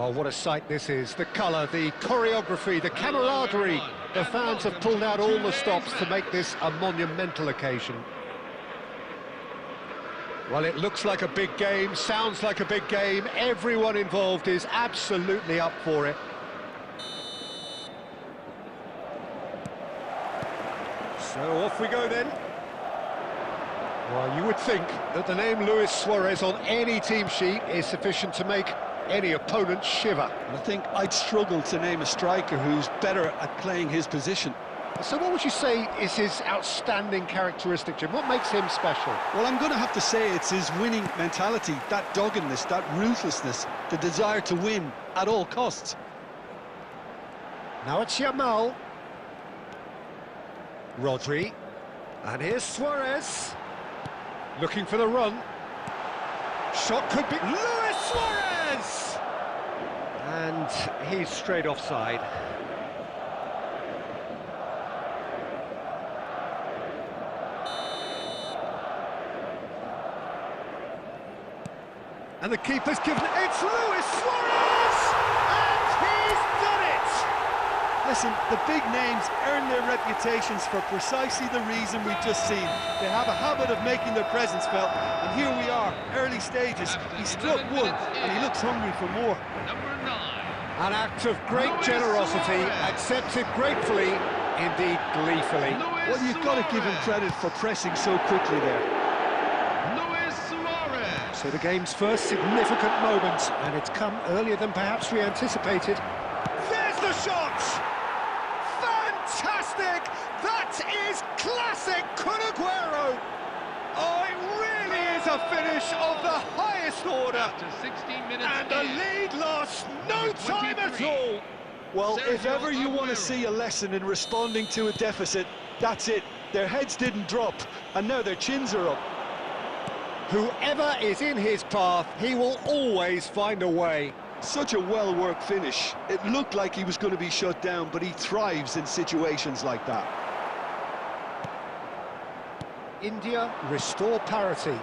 Well, what a sight this is. The colour, the choreography, the camaraderie. The fans have pulled out all the stops to make this a monumental occasion. Well, it looks like a big game, sounds like a big game. Everyone involved is absolutely up for it. So off we go then. Well, you would think that the name Luis Suarez on any team sheet is sufficient to make any opponent shiver. I think I'd struggle to name a striker who's better at playing his position. So what would you say is his outstanding characteristic, Jim? What makes him special? Well, I'm going to have to say it's his winning mentality, that doggedness, that ruthlessness, the desire to win at all costs. Now it's Yamal. Rodri. And here's Suarez. Looking for the run. Shot could be... Luis Suarez! And he's straight offside. And the keeper's given... It's Luis Suarez! And he's done it! Listen, the big names earn their reputations for precisely the reason we've just seen. They have a habit of making their presence felt, and here we are, early stages. He struck one, and he looks hungry for more. Number 9. An act of great generosity, accepted gratefully, indeed gleefully. Well, you've got to give him credit for pressing so quickly there. Luis Suarez. So the game's first significant moment, and it's come earlier than perhaps we anticipated. There's the shot! Fantastic! That is classic Kun Aguero! Oh, it really is a finish of the highest order! After 16 minutes And the lead lost no time at all! Well, if Sergio ever you want to Aguero. see a lesson in responding to a deficit, that's it. Their heads didn't drop, and now their chins are up. Whoever is in his path, he will always find a way. Such a well-worked finish. It looked like he was going to be shut down, but he thrives in situations like that. India restore parity.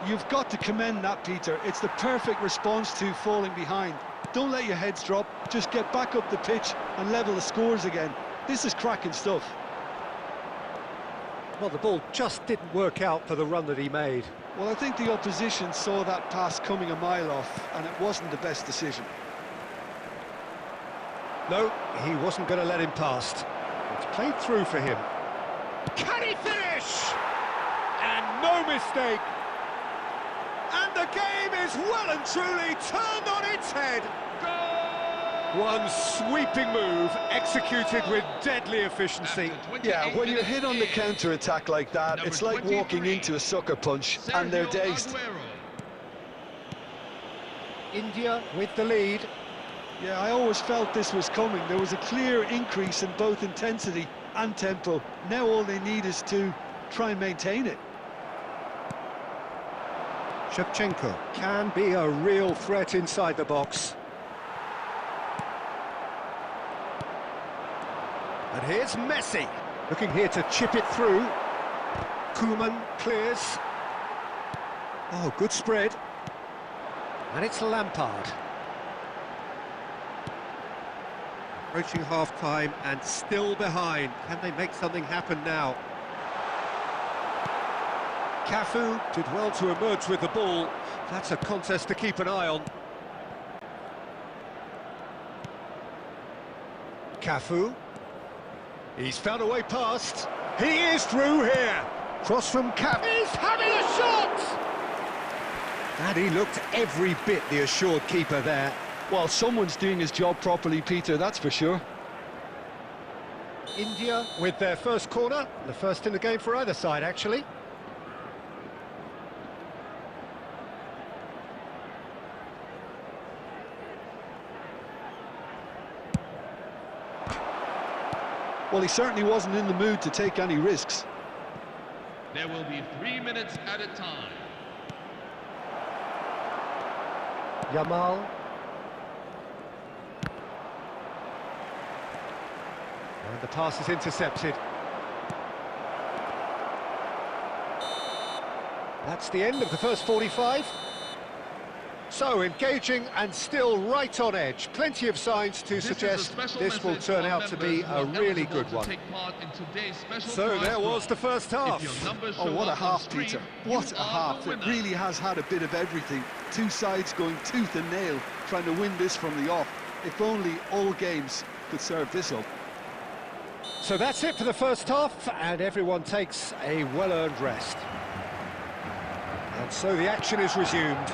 You've got to commend that, Peter. It's the perfect response to falling behind. Don't let your heads drop, just get back up the pitch and level the scores again. This is cracking stuff. Well, the ball just didn't work out for the run that he made. Well, I think the opposition saw that pass coming a mile off, and it wasn't the best decision. No, he wasn't going to let him past. It's played through for him. Can he finish? And no mistake. And the game is well and truly turned on its head. Goal! One sweeping move, executed with deadly efficiency. Yeah, when you're hit on the counter-attack like that, it's like walking into a sucker punch, and they're dazed. India with the lead. Yeah, I always felt this was coming. There was a clear increase in both intensity and tempo. Now all they need is to try and maintain it. Shevchenko can be a real threat inside the box. And here's Messi, looking here to chip it through. Koeman clears. Oh, good spread. And it's Lampard. Approaching half-time and still behind. Can they make something happen now? Cafu did well to emerge with the ball. That's a contest to keep an eye on. Cafu. He's found a way past. He is through here. Cross from Cafu. He's having a shot! And he looked every bit the assured keeper there. Well, someone's doing his job properly, Peter, that's for sure. India with their first corner. The first in the game for either side, actually. Well, he certainly wasn't in the mood to take any risks. There will be 3 minutes at a time. Yamal. And the pass is intercepted. That's the end of the first 45. So, engaging and still right on edge. Plenty of signs to suggest this will turn out to be a really good one. So, there was the first half. Oh, what a half, Peter. What a half. It really has had a bit of everything. Two sides going tooth and nail, trying to win this from the off. If only all games could serve this up. So that's it for the first half, and everyone takes a well-earned rest. And so the action is resumed.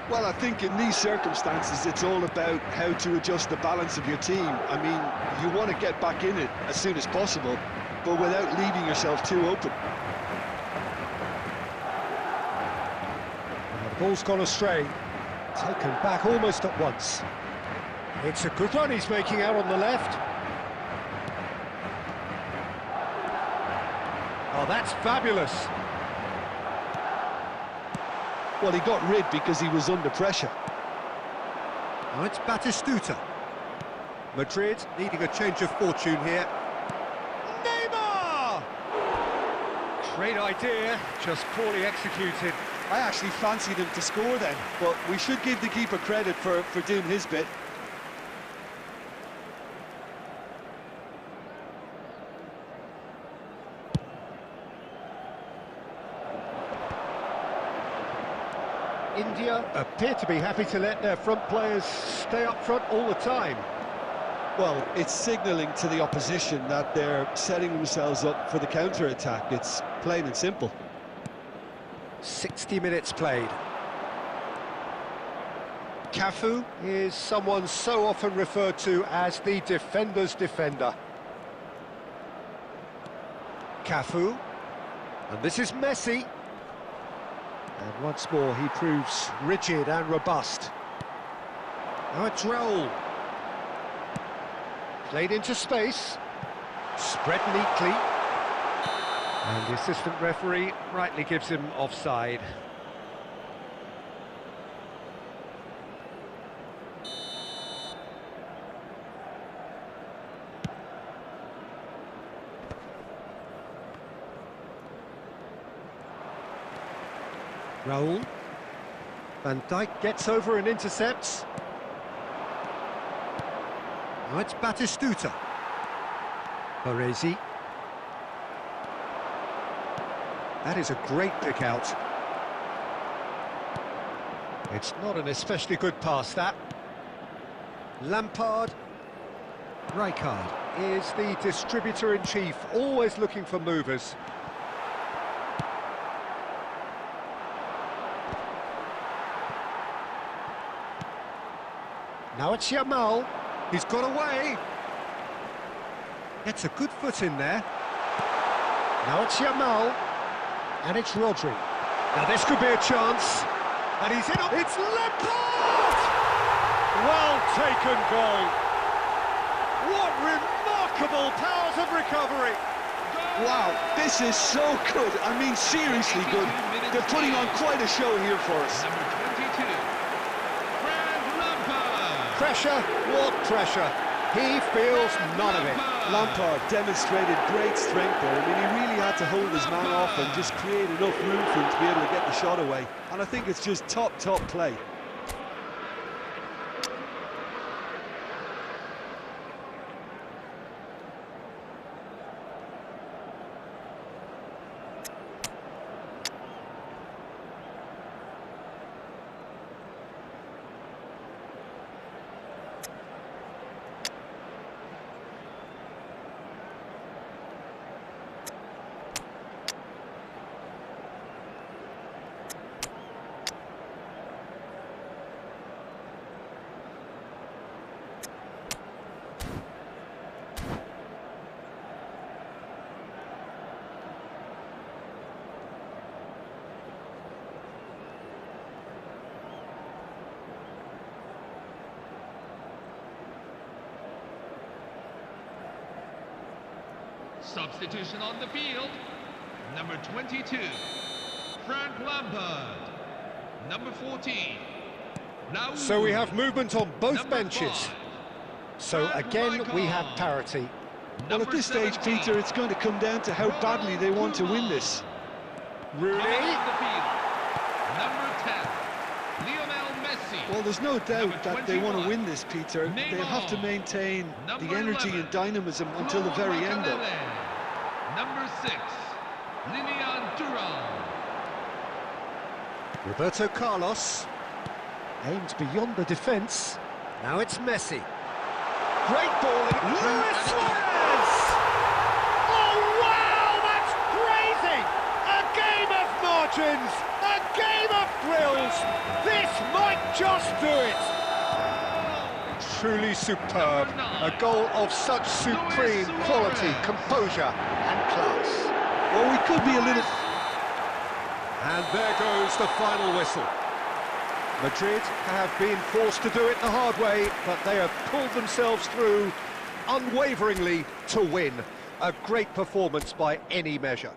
Well, I think in these circumstances, it's all about how to adjust the balance of your team. I mean, you want to get back in it as soon as possible, but without leaving yourself too open. And the ball's gone astray, taken back almost at once. It's a good run he's making out on the left. Oh, that's fabulous. Well, he got rid because he was under pressure. Now it's Batistuta. Madrid needing a change of fortune here. Neymar! Great idea, just poorly executed. I actually fancied him to score then, but we should give the keeper credit for doing his bit. India appear to be happy to let their front players stay up front all the time. Well, it's signalling to the opposition that they're setting themselves up for the counter-attack. It's plain and simple. 60 minutes played. Cafu is someone so often referred to as the defender's defender. Cafu, and this is Messi. And once more he proves rigid and robust. Now it's Raul. Played into space. Spread neatly. And the assistant referee rightly gives him offside. Raul. Van Dijk gets over and intercepts. Now it's Batistuta. Baresi. That is a great pick out. It's not an especially good pass, that. Lampard. Rijkaard is the distributor-in-chief, always looking for movers. Now it's Yamal. He's got away. Gets a good foot in there. Now it's Yamal. And it's Rodri. Now this could be a chance. And he's in. It's Lampard! Well taken goal. What remarkable powers of recovery. Wow, this is so good. I mean, seriously good. They're putting on quite a show here for us. Number 22, Frank Lampard. Pressure, what pressure? He feels none of it. Lampard demonstrated great strength there. I mean, he really had to hold his man off and just create enough room for him to be able to get the shot away. And I think it's just top play. Substitution on the field. Number 22, Frank Lampard. Number 14, Raul. So we have movement on both Number benches. 5, So again, we have parity. Well, at this stage, Peter, it's going to come down to how badly they want to win this. Rooney. On the field. Number 10, Lionel Messi. Well, there's no doubt Number that they want to 21, win this, Peter. They'll have to maintain the energy and dynamism until the very end, though. Number 6, Lilian Thuram. Roberto Carlos. Aimed beyond the defence. Now it's Messi. Great ball. Luis Suarez! Oh, wow, that's crazy! A game of margins, a game of thrills. This might just do it. Truly superb. A goal of such supreme quality, composure and class. Well, we could be a little... And there goes the final whistle. Madrid have been forced to do it the hard way, but they have pulled themselves through unwaveringly to win. A great performance by any measure.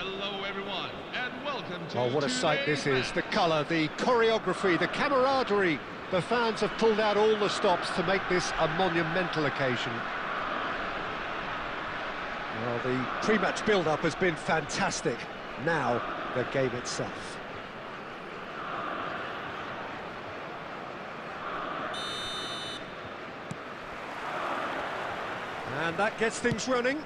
Hello everyone, and welcome to Oh, what a sight this today's is. The match. colour, the choreography, the camaraderie. The fans have pulled out all the stops to make this a monumental occasion. Well, the pre-match build-up has been fantastic. Now, the game itself. And that gets things running.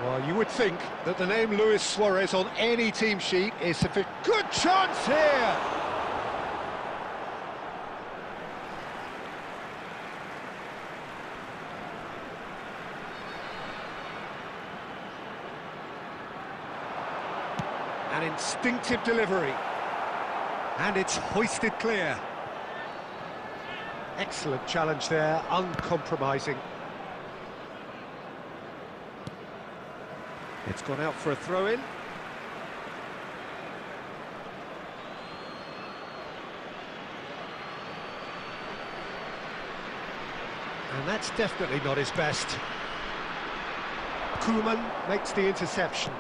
Well, you would think that the name Luis Suarez on any team sheet is a good chance here. An instinctive delivery. And it's hoisted clear. Excellent challenge there, uncompromising. It's gone out for a throw-in. And that's definitely not his best. Koeman makes the interception.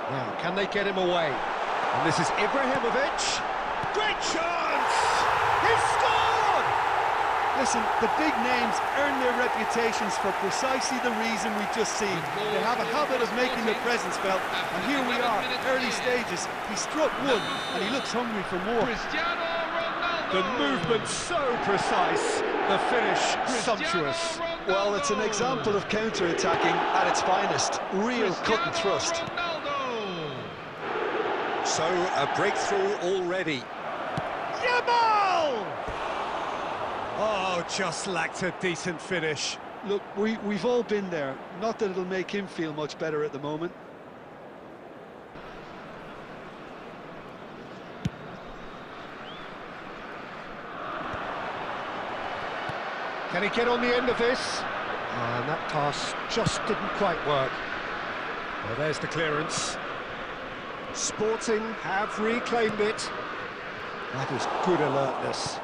Now, can they get him away? And this is Ibrahimovic. Great chance! He scored! Listen, the big names earn their reputations for precisely the reason we've just seen. They have a habit of making their presence felt, and here we are, early stages. He struck one, and he looks hungry for more. Cristiano Ronaldo! The movement so precise, the finish sumptuous. Well, it's an example of counter-attacking at its finest. Real cut and thrust. So, a breakthrough already. Yamal! Oh, just lacked a decent finish. Look, we've all been there. Not that it'll make him feel much better at the moment. Can he get on the end of this? And that pass just didn't quite work. Well, there's the clearance. Sporting have reclaimed it. That is good alertness.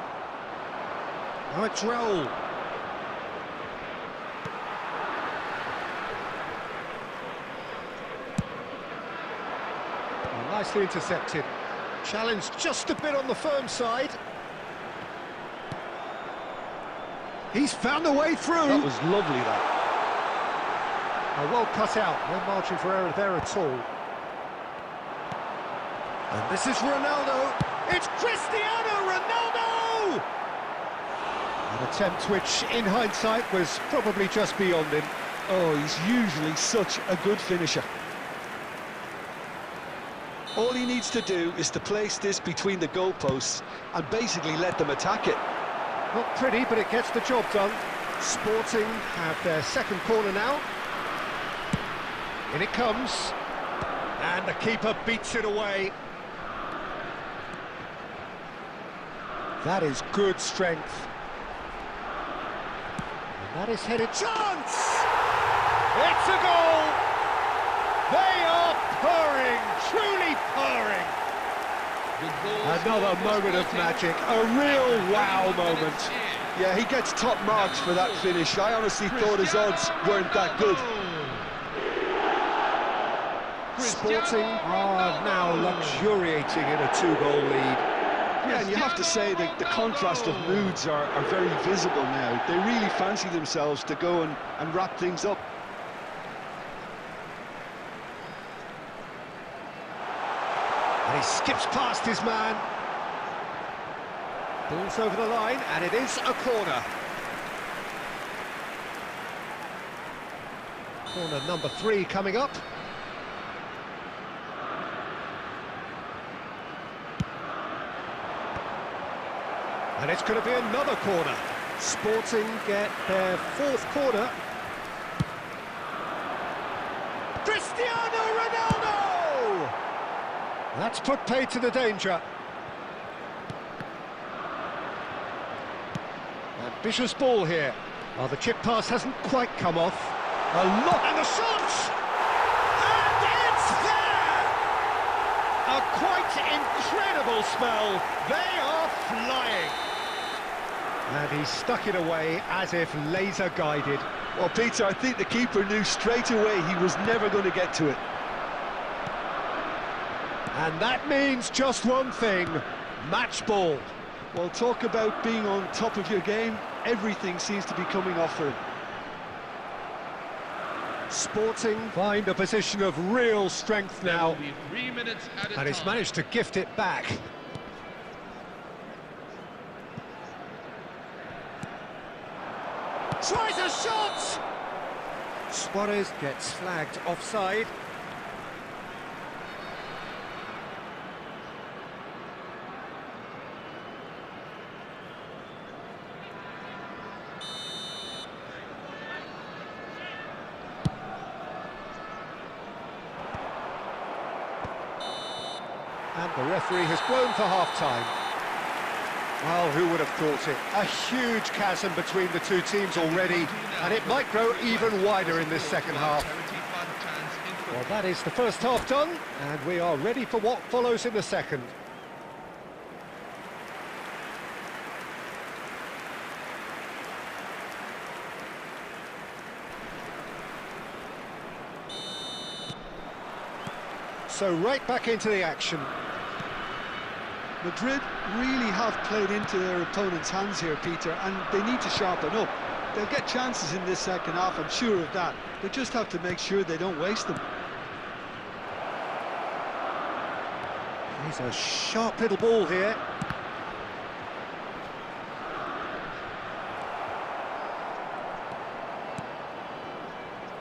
Now it's Raul. Well, nicely intercepted. Challenge just a bit on the firm side. He's found a way through. That was lovely, that. Well cut out, no margin for error there at all. And this is Ronaldo. It's Cristiano Ronaldo! An attempt which, in hindsight, was probably just beyond him. Oh, he's usually such a good finisher. All he needs to do is to place this between the goalposts and basically let them attack it. Not pretty, but it gets the job done. Sporting have their second corner now. In it comes. And the keeper beats it away. That is good strength. And that is headed. Chance! It's a goal! They are purring, truly purring. Another moment of magic, a real wow moment. Yeah, he gets top marks for that finish. I honestly thought his odds weren't that good. Sporting are now luxuriating in a two-goal lead. Yeah, and you have to say that the contrast of moods are very visible now. They really fancy themselves to go and wrap things up. And he skips past his man. Ball's over the line, and it is a corner. Corner number 3 coming up. And it's going to be another corner. Sporting get their 4th corner. Cristiano Ronaldo! That's put paid to the danger. Ambitious ball here. Well, the chip pass hasn't quite come off. A lot, and the shot! And it's there! A quite incredible spell. They are flying. And he stuck it away as if laser guided. Well, Peter, I think the keeper knew straight away he was never going to get to it. And that means just one thing, match ball. Well, talk about being on top of your game. Everything seems to be coming off for him. Sporting find a position of real strength now. 3 minutes at a And he's time. managed to gift it back. Tries a shot! Suarez gets flagged offside. And the referee has blown for half-time. Well, who would have thought it? A huge chasm between the two teams already, and it might grow even wider in this second half. Well, that is the first half done, and we are ready for what follows in the second. So right back into the action. Madrid really have played into their opponent's hands here, Peter, and they need to sharpen up. They'll get chances in this second half, I'm sure of that. They just have to make sure they don't waste them. He's a sharp little ball here.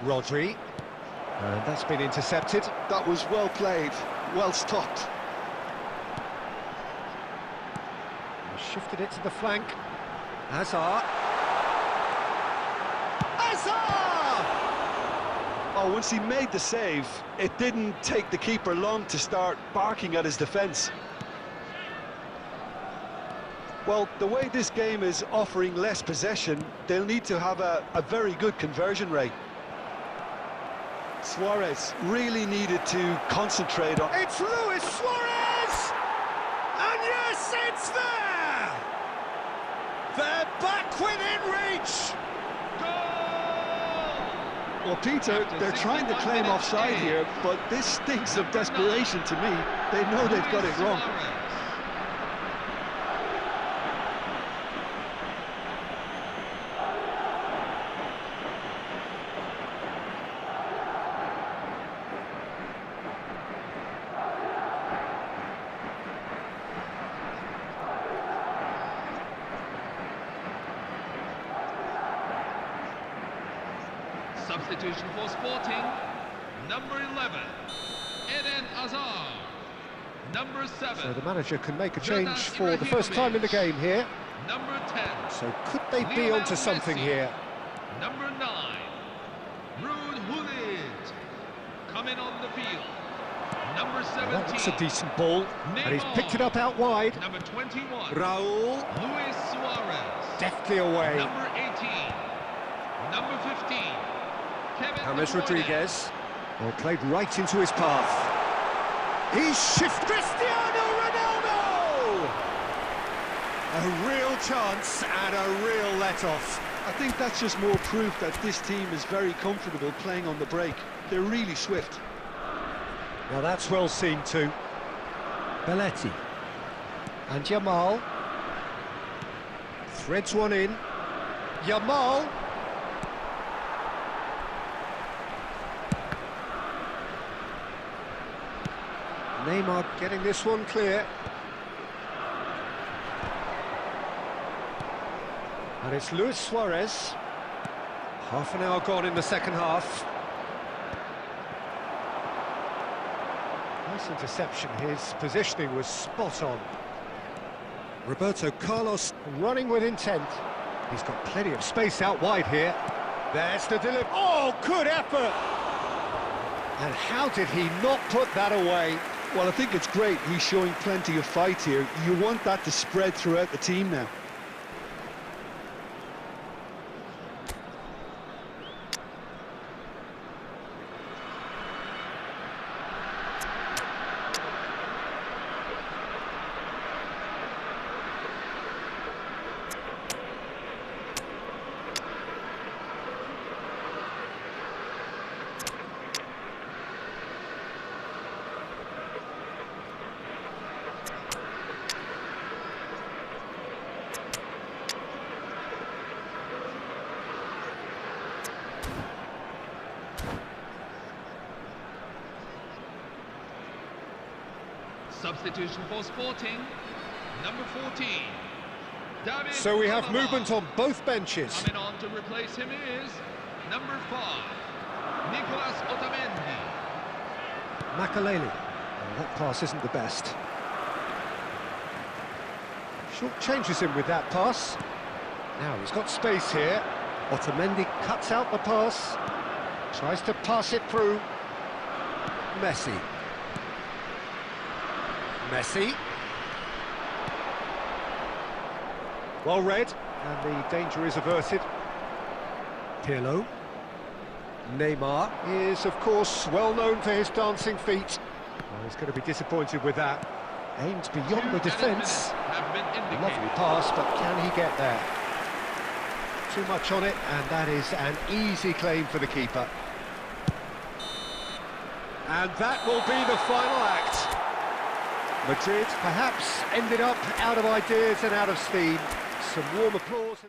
Rodri. And that's been intercepted. That was well played, well stopped. He shifted it to the flank. Hazard. Hazard! Oh, once he made the save, it didn't take the keeper long to start barking at his defence. Well, the way this game is offering less possession, they'll need to have a very good conversion rate. Suarez really needed to concentrate on... It's Luis Suarez! And yes, it's there! They're back within reach! Well, Peter, they're trying to claim offside here, but this stinks of desperation to me. They know they've got it wrong. Substitution for Sporting, number 11, Eden Hazard, number 7. So the manager can make a change for the first time in the game here. Number 10. So could they be onto something here? Number 9, Ruud Gullit, coming on the field. Number 17. Well, that's a decent ball, and he's picked it up out wide. Number 21, Raul, Luis Suarez. deftly away. Number 18, number 15, Kevin James Rodriguez. Well, played right into his path. He's shifted. Cristiano Ronaldo! A real chance and a real let-off. I think that's just more proof that this team is very comfortable playing on the break. They're really swift. Now that's well seen too. Belletti. And Yamal. Threads one in. Yamal. Neymar getting this one clear. And it's Luis Suarez. Half an hour gone in the second half. Nice interception. His positioning was spot on. Roberto Carlos running with intent. He's got plenty of space out wide here. There's the delivery. Oh, good effort! And how did he not put that away? Well, I think it's great. He's showing plenty of fight here. You want that to spread throughout the team now. Substitution for Sporting, number 14. David So we have Alaba. movement on both benches. Coming on to replace him is number 5, Nicolas Otamendi. Makaleli. Oh, that pass isn't the best. Short changes him with that pass. Now he's got space here. Otamendi cuts out the pass. Tries to pass it through. Messi. Messi. Well read, and the danger is averted. Pirlo. Neymar is, of course, well known for his dancing feet. Well, he's going to be disappointed with that. Aimed beyond the defence. Lovely pass, but can he get there? Too much on it, and that is an easy claim for the keeper. And that will be the final act. Madrid perhaps ended up out of ideas and out of steam. Some warm applause.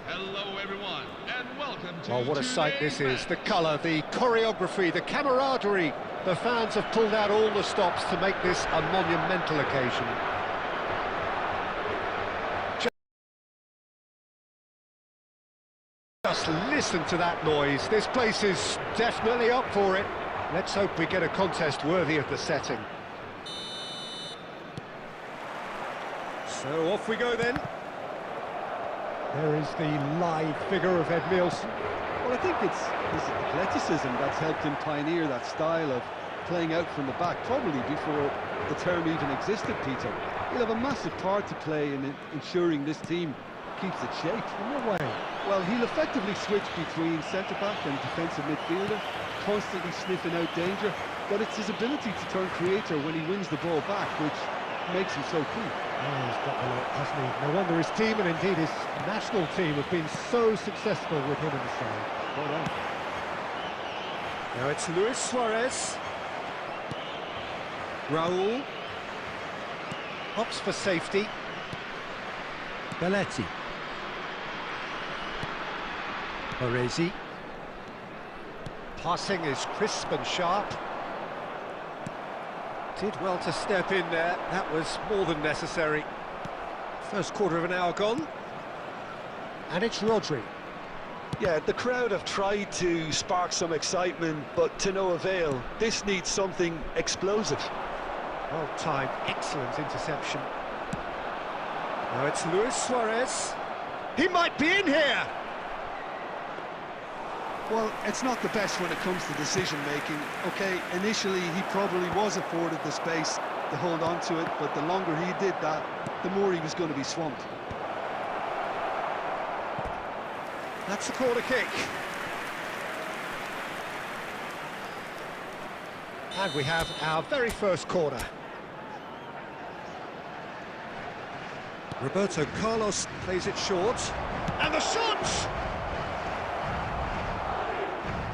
Hello everyone, and welcome to Oh, what a sight this is. The colour, the choreography, the camaraderie. The fans have pulled out all the stops to make this a monumental occasion. Just listen to that noise. This place is definitely up for it. Let's hope we get a contest worthy of the setting. So off we go then. There is the lithe figure of Ed Nielsen. Well, I think it's his athleticism that's helped him pioneer that style of playing out from the back, probably before the term even existed, Peter. He'll have a massive part to play in ensuring this team keeps its shape. In what way? Well, he'll effectively switch between centre-back and defensive midfielder, constantly sniffing out danger, but it's his ability to turn creator when he wins the ball back, which makes him so key. Oh, he's got a lot, hasn't he? No wonder his team, and indeed his national team, have been so successful with him in the side. Well done. Now it's Luis Suarez. Raul. Opts for safety. Belletti. Baresi. Passing is crisp and sharp. Did well to step in there. That was more than necessary. First quarter of an hour gone. And it's Rodri. Yeah, the crowd have tried to spark some excitement, but to no avail. This needs something explosive. Well timed, excellent interception. Now it's Luis Suarez. He might be in here! Well, it's not the best when it comes to decision-making. Okay, initially he probably was afforded the space to hold on to it, but the longer he did that, the more he was going to be swamped. That's the corner kick. And we have our very first corner. Roberto Carlos plays it short. And the shot!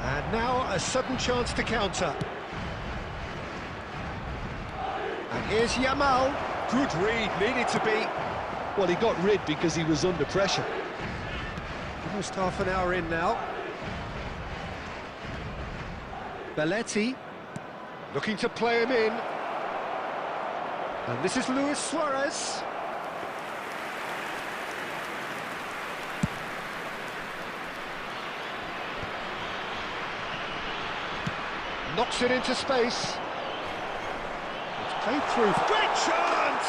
And now a sudden chance to counter. And here's Yamal. Good read, needed to be. Well, he got rid because he was under pressure. Almost half an hour in now. Belletti looking to play him in. And this is Luis Suarez. Knocks it into space. It's played through. Great chance!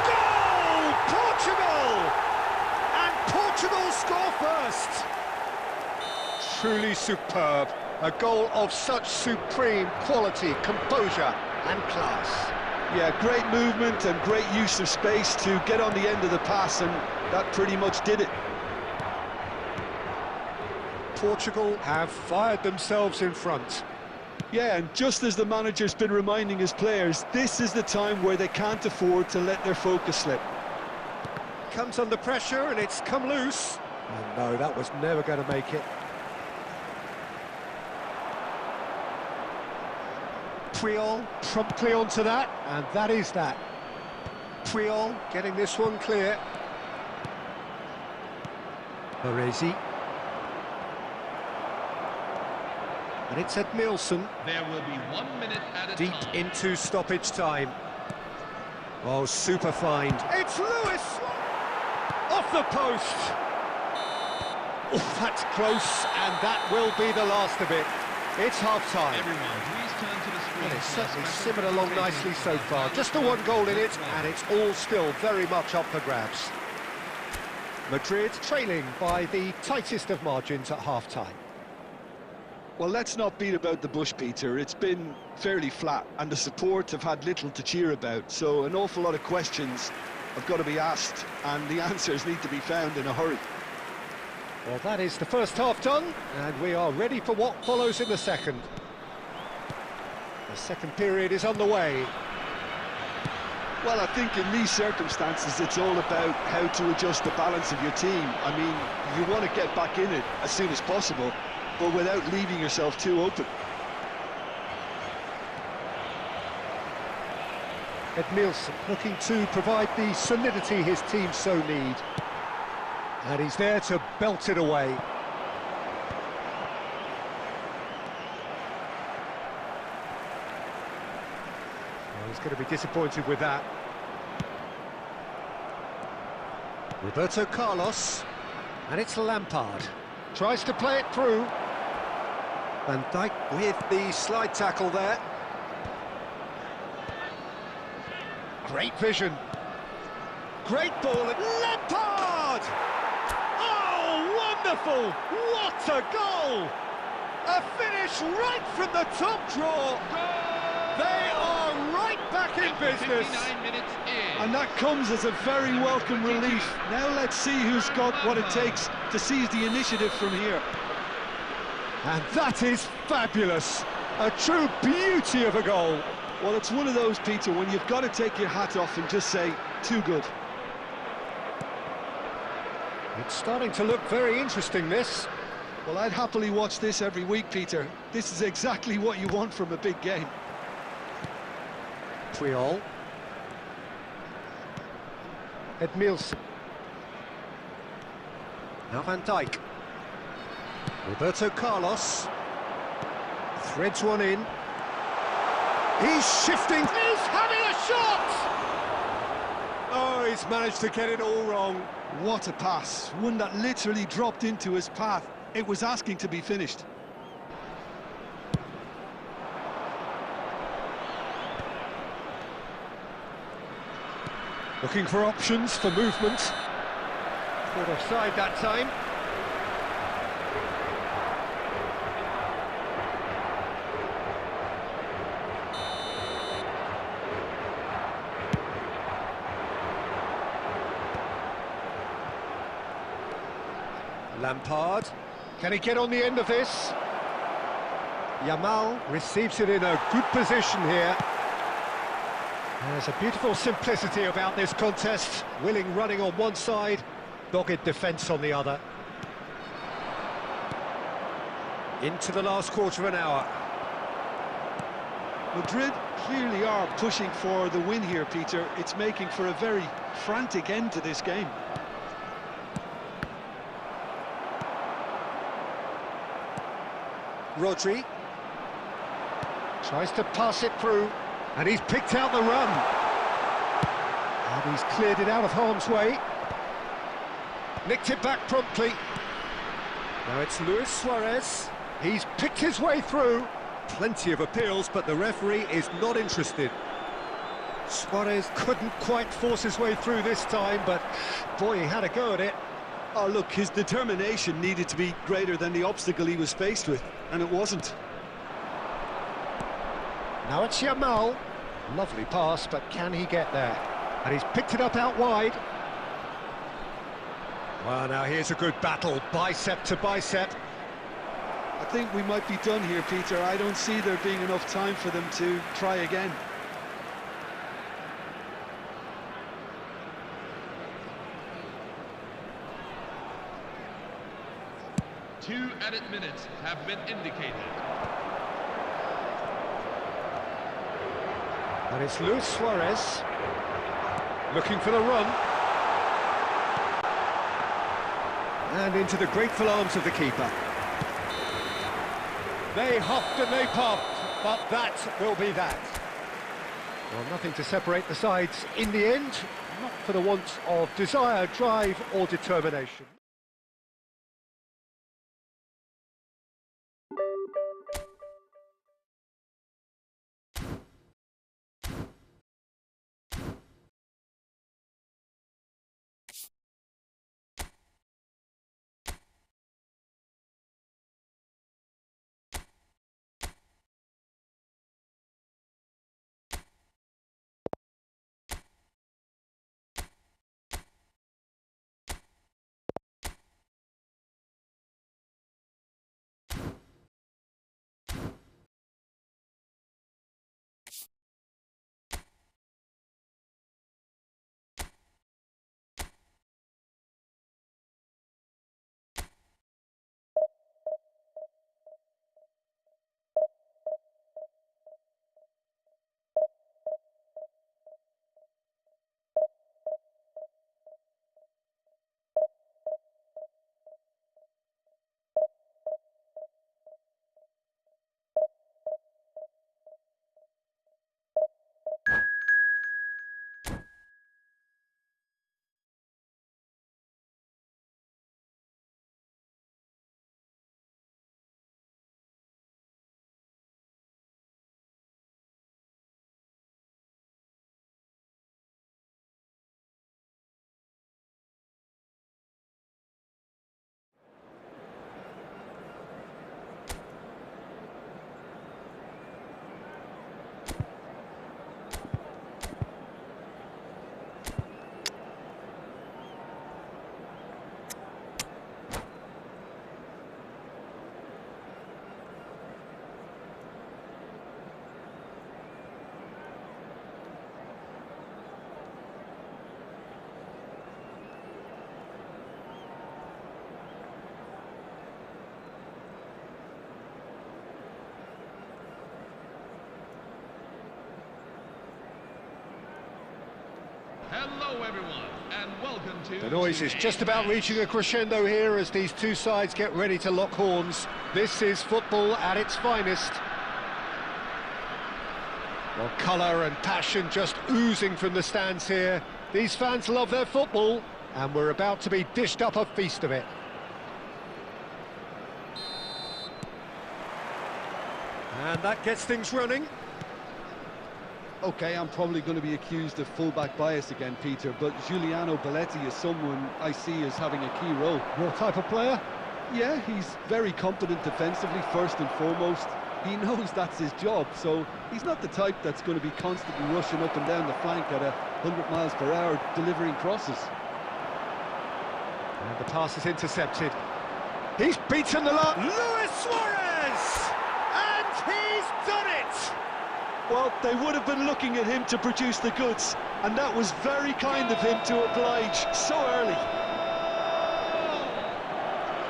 Goal! Portugal! And Portugal score first. Truly superb. A goal of such supreme quality, composure and class. Yeah, great movement and great use of space to get on the end of the pass, and that pretty much did it. Portugal have fired themselves in front. Yeah, and just as the manager's been reminding his players, this is the time where they can't afford to let their focus slip. Comes under pressure and it's come loose. And no, that was never going to make it. Puyol promptly onto that, and that is that. Puyol getting this one clear. Baresi. And it's Edmilson. There will be 1 minute at a Deep time. into stoppage time. Oh, super find. It's Lewis! Off the post! Oh, that's close, and that will be the last of it. It's half-time. Everyone, please turn to the screen. Well, it's certainly simmered along nicely so far. Just the one goal in it, and it's all still very much up for grabs. Madrid trailing by the tightest of margins at half-time. Well, let's not beat about the bush, Peter. It's been fairly flat, and the support have had little to cheer about, so an awful lot of questions have got to be asked, and the answers need to be found in a hurry. Well, that is the first half done, and we are ready for what follows in the second. The second period is underway. Well, I think in these circumstances, it's all about how to adjust the balance of your team. I mean, you want to get back in it as soon as possible, but without leaving yourself too open. Edmilson looking to provide the solidity his team so need. And he's there to belt it away. Well, he's going to be disappointed with that. Roberto Carlos. And it's Lampard. Tries to play it through. Van Dijk with the slide tackle there. Great vision. Great ball. Lampard! Oh, wonderful! What a goal! A finish right from the top drawer. They are right back in business. 59 minutes in. And that comes as a very welcome relief. Now let's see who's got what it takes to seize the initiative from here. And that is fabulous. A true beauty of a goal. Well, it's one of those, Peter, when you've got to take your hat off and just say, too good. It's starting to look very interesting, this. Well, I'd happily watch this every week, Peter. This is exactly what you want from a big game. Puyol. Edmilson. Now Van Dijk. Roberto Carlos. Threads one in. He's shifting. He's having a shot! Oh, he's managed to get it all wrong. What a pass. One that literally dropped into his path. It was asking to be finished. Looking for options for movement. Caught offside that time. Lampard. Can he get on the end of this? Yamal receives it in a good position here. There's a beautiful simplicity about this contest. Willing running on one side, dogged defence on the other. Into the last quarter of an hour. Madrid clearly are pushing for the win here, Peter. It's making for a very frantic end to this game. Rodri tries to pass it through, and he's picked out the run. And he's cleared it out of harm's way. Nicked it back promptly. Now it's Luis Suarez. He's picked his way through. Plenty of appeals, but the referee is not interested. Suarez couldn't quite force his way through this time, but boy, he had a go at it. Oh, look, his determination needed to be greater than the obstacle he was faced with, and it wasn't. Now it's Yamal. Lovely pass, but can he get there? And he's picked it up out wide. Well, now here's a good battle, bicep to bicep. I think we might be done here, Peter. I don't see there being enough time for them to try again. Two added minutes have been indicated. And it's Luis Suarez looking for the run. And into the grateful arms of the keeper. They huffed and they puffed, but that will be that. Well, nothing to separate the sides in the end, not for the want of desire, drive or determination. Hello everyone, and welcome to... The noise is just about reaching a crescendo here as these two sides get ready to lock horns. This is football at its finest. Well, colour and passion just oozing from the stands here. These fans love their football, and we're about to be dished up a feast of it. And that gets things running. OK, I'm probably going to be accused of fullback bias again, Peter, but Giuliano Belletti is someone I see as having a key role. Your type of player? Yeah, he's very competent defensively, first and foremost. He knows that's his job, so he's not the type that's going to be constantly rushing up and down the flank at 100 miles per hour, delivering crosses. And the pass is intercepted. He's beaten the line. Luis Suarez! And he's done it! Well, they would have been looking at him to produce the goods, and that was very kind of him to oblige so early.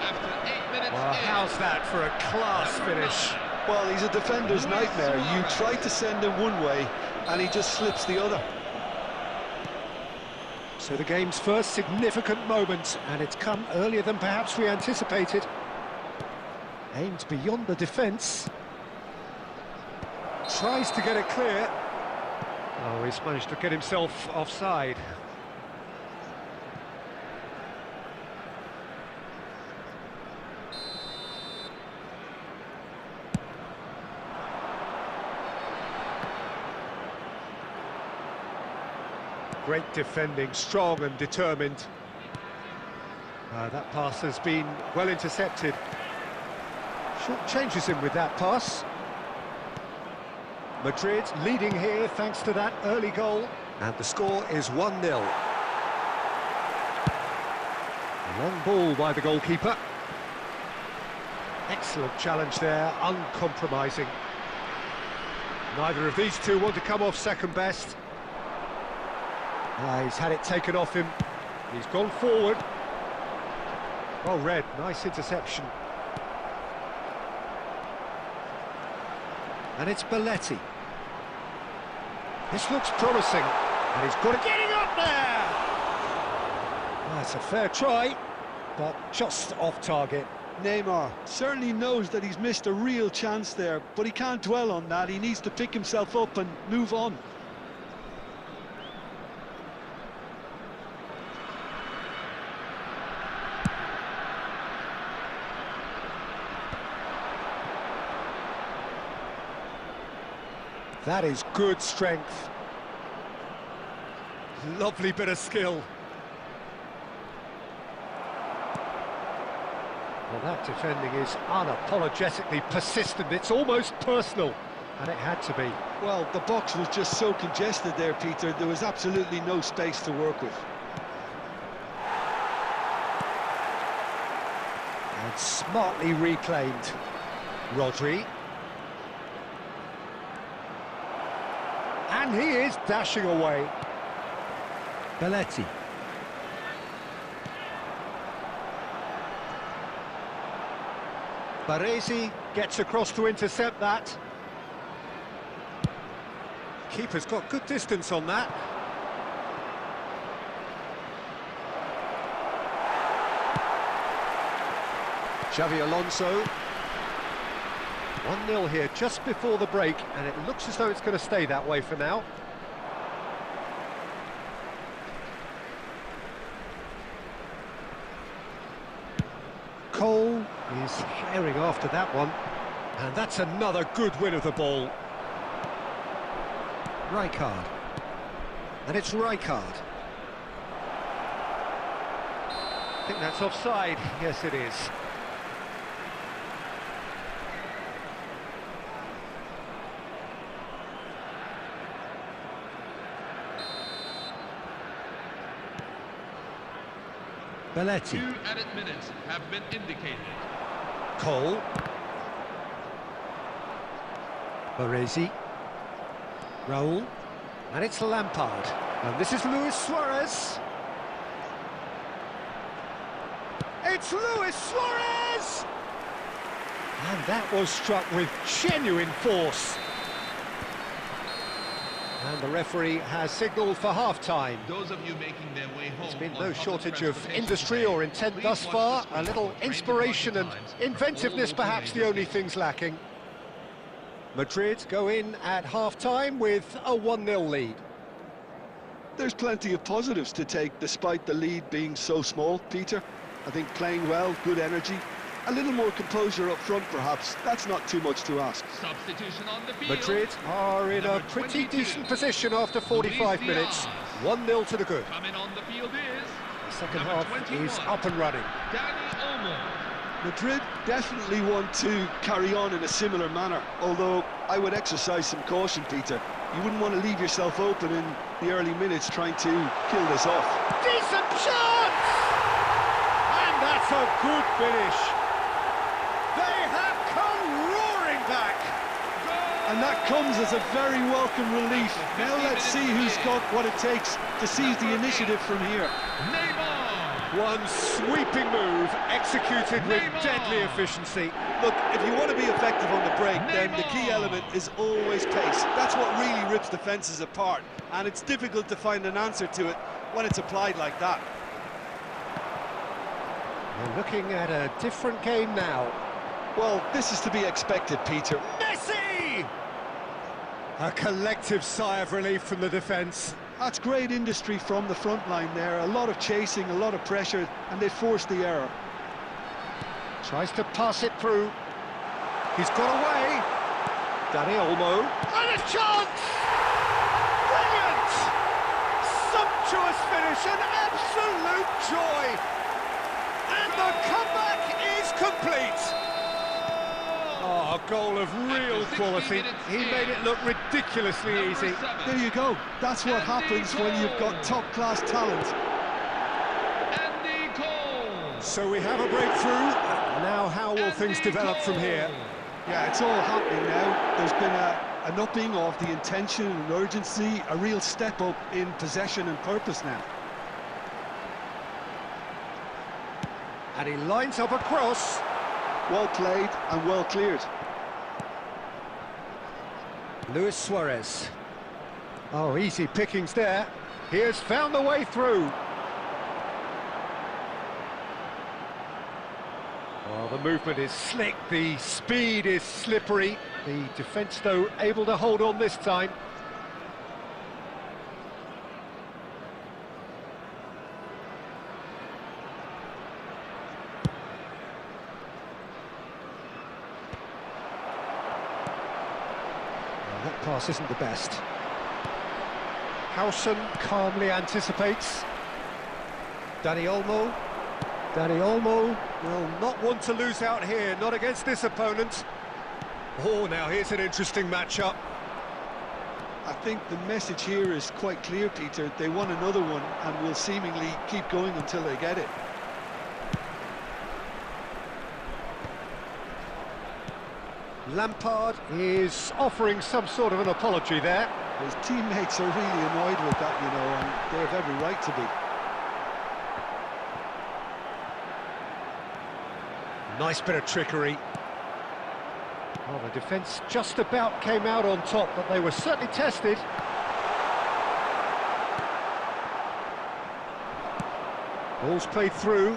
After 8 minutes Well, how's that for a class finish? Well, he's a defender's nightmare. You try to send him one way, and he just slips the other. So the game's first significant moment, and it's come earlier than perhaps we anticipated. Aimed beyond the defence. Tries to get it clear. Oh, he's managed to get himself offside. Great defending, strong and determined. That pass has been well intercepted. Short changes him with that pass. Madrid leading here thanks to that early goal. And the score is 1-0. Long ball by the goalkeeper. Excellent challenge there, uncompromising. Neither of these two want to come off second best. He's had it taken off him. He's gone forward. Well read, nice interception. And it's Belletti. This looks promising. And he's got it getting up there! That's a fair try, but just off target. Neymar certainly knows that he's missed a real chance there, but he can't dwell on that. He needs to pick himself up and move on. That is good strength. Lovely bit of skill. Well, that defending is unapologetically persistent. It's almost personal, and it had to be. Well, the box was just so congested there, Peter. There was absolutely no space to work with. And smartly reclaimed. Rodri. And he is dashing away. Belletti. Baresi gets across to intercept that. Keeper's got good distance on that. Xavi Alonso. 1-0 here just before the break, and it looks as though it's going to stay that way for now. Cole is herring after that one, and that's another good win of the ball. Rijkaard, and it's Rijkaard. I think that's offside. Yes, it is. Belletti. 2 added minutes have been indicated. Cole. Baresi. Raul. And it's Lampard. And this is Luis Suarez. It's Luis Suarez! And that was struck with genuine force. And the referee has signalled for half-time. Those of you making their way home, There's been no shortage of industry or intent thus far. A little inspiration and inventiveness perhaps the only things lacking. Madrid go in at half-time with a 1-0 lead. There's plenty of positives to take despite the lead being so small, Peter. I think playing well, good energy, a little more composure up front perhaps. That's not too much to ask. Substitution on the field. Madrid are in a pretty decent position after 45 minutes. 1-0 to the good. Coming on the field is The second half is up and running. Danny Olmo. Madrid definitely want to carry on in a similar manner, although I would exercise some caution, Peter. You wouldn't want to leave yourself open in the early minutes trying to kill this off. Decent chance! And that's a good finish. They have come roaring back. A And that comes as a very welcome relief. Now let's see who's got what it takes to seize the initiative from here. One sweeping move, executed with deadly efficiency. Look, if you want to be effective on the break, then the key element is always pace. That's what really rips defences apart, and it's difficult to find an answer to it when it's applied like that. We're looking at a different game now. Well, this is to be expected, Peter. Messi! A collective sigh of relief from the defence. That's great industry from the front line there. A lot of chasing, a lot of pressure, and they forced the error. Tries to pass it through. He's got away. Dani Olmo. And a chance! Brilliant! Sumptuous finish, an absolute joy! And the comeback is complete! Oh, a goal of real quality. He made it look ridiculously easy. There you go. That's what happens when you've got top-class talent. So we have a breakthrough. Now how will things develop from here? Yeah, it's all happening now. There's been an upping of the intention and urgency, a real step up in possession and purpose now. And he lines up a cross. Well played and well cleared. Luis Suarez. Oh, easy pickings there. He has found the way through. Well, the movement is slick, the speed is slippery. The defence, though, able to hold on this time. Well, that pass isn't the best. Howson calmly anticipates. Dani Olmo. Dani Olmo will not want to lose out here, not against this opponent. Oh, now here's an interesting matchup. I think the message here is quite clear, Peter. They want another one and will seemingly keep going until they get it. Lampard is offering some sort of an apology there. His teammates are really annoyed with that, you know, and they have every right to be. Nice bit of trickery. Well, the defence just about came out on top, but they were certainly tested. Ball's played through.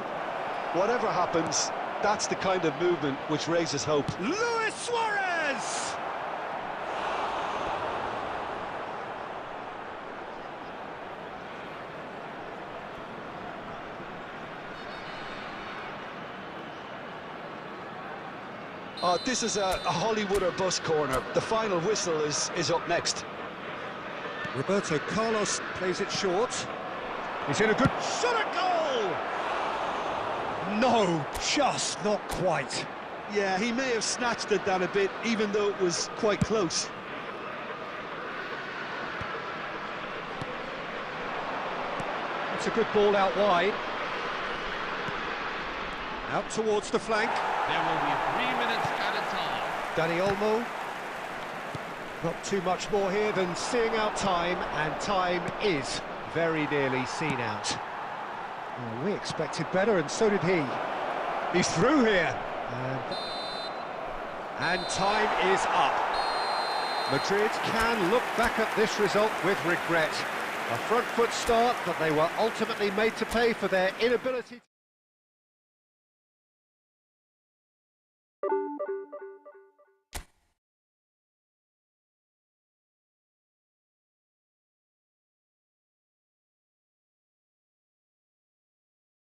Whatever happens, that's the kind of movement which raises hope. Luis Suarez! This is a Hollywood or bust corner. The final whistle is up next. Roberto Carlos plays it short. He's in a good shot at goal! No, just not quite. Yeah, he may have snatched at that a bit, even though it was quite close. It's a good ball out wide. Out towards the flank. There will be 3 minutes at a time. Dani Olmo. Not too much more here than seeing out time, and time is very nearly seen out. Well, we expected better, and so did he. He's through here. And time is up. Madrid can look back at this result with regret. A front foot start, but they were ultimately made to pay for their inability.